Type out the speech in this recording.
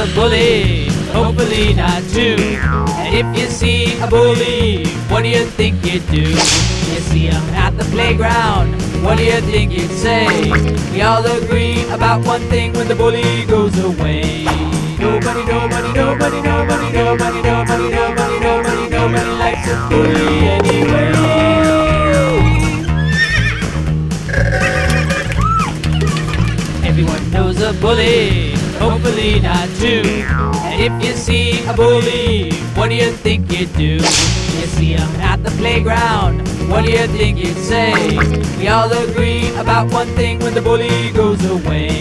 a bully, hopefully not two. And if you see a bully, what do you think you'd do? You see him at the playground, what do you think you'd say? We all agree about one thing when the bully goes away. Nobody, nobody, nobody, nobody, nobody, nobody, nobody, nobody, nobody likes a bully anyway. Everyone knows a bully, hopefully not two. And if you see a bully, what do you think you'd do? You see him at the playground, what do you think you'd say? We all agree about one thing when the bully goes away.